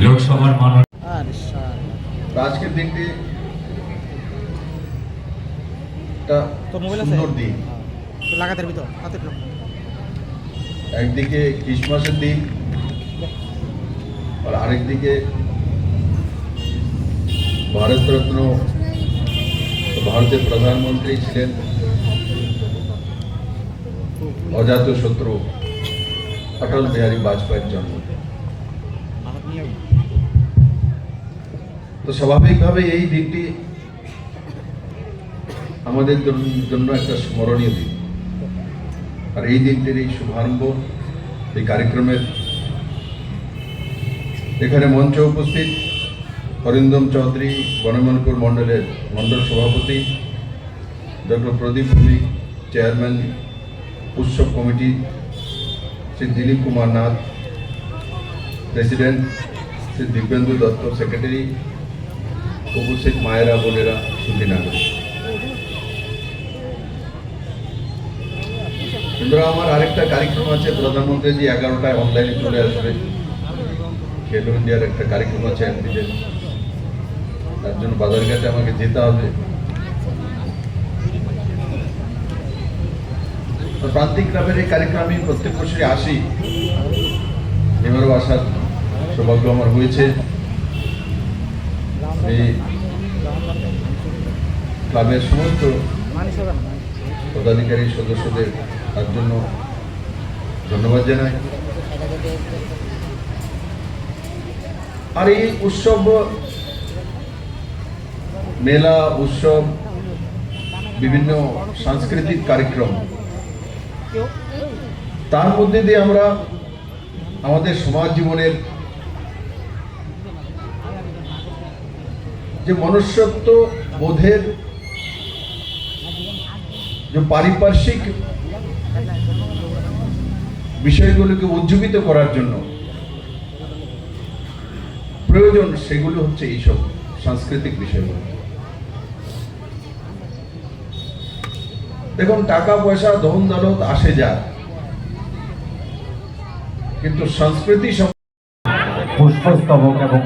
লোকসভার মাননীয় আজকের দিনটি একটা সুন্দর দিন। লাগাতার ভিতর হাতে একদিকে ক্রিসমাসের দিন আর আরেকদিকে ভারতরত্ন ভারতের প্রধানমন্ত্রী ছিলেন অজাত শত্রু অটল বিহারী বাজপেয়ীর জন্ম। তো স্বাভাবিকভাবে এই দিনটি আমাদের জন্য একটা স্মরণীয় দিন। আর এই দিনটির এই শুভারম্ভ এই কার্যক্রমের এখানে মঞ্চে উপস্থিত অরিন্দম চৌধুরী বনমনপুর মণ্ডলের মণ্ডল সভাপতি, ডক্টর প্রদীপ ভৌমিক চেয়ারম্যান উৎসব committee, Shri Dilip Kumar Nath president, Shri Dibyendu Dutta secretary, উপস্থিত মায়েরা বোনেরা সুধী নাগরিক। আমার আরেকটা কার্যক্রম আছে, প্রধানমন্ত্রী জি 11টায় অনলাইনে চলে আসবে। খেলো ইন্ডিয়ার একটা কার্যক্রম আছে এমপিদের, তার জন্য বাজারঘাটে আমাকে যেতে হবে। প্রান্তিক ক্লাবের এই কার্যক্রমে আমি প্রত্যেক বছরই আসি, এবারও আসার সৌভাগ্য আমার হয়েছে। এই ক্লাবের সমস্ত পদাধিকারী সদস্যদের তার জন্য ধন্যবাদ জানাই। আর এই উৎসব, মেলা, উৎসব, বিভিন্ন সাংস্কৃতিক কার্যক্রম, তার মধ্যে দিয়ে আমরা আমাদের সমাজ জীবনের যে মনুষ্যত্ব বোধের যে পারিপার্শ্বিক বিষয়গুলোকে উজ্জীবিত করার জন্য প্রয়োজন, সেগুলো হচ্ছে এইসব সাংস্কৃতিক বিষয়গুলো। দেখুন, টাকা পয়সা ধন দৌলত আসে যায়, কিন্তু সংস্কৃতি পুষ্পস্তবক এবং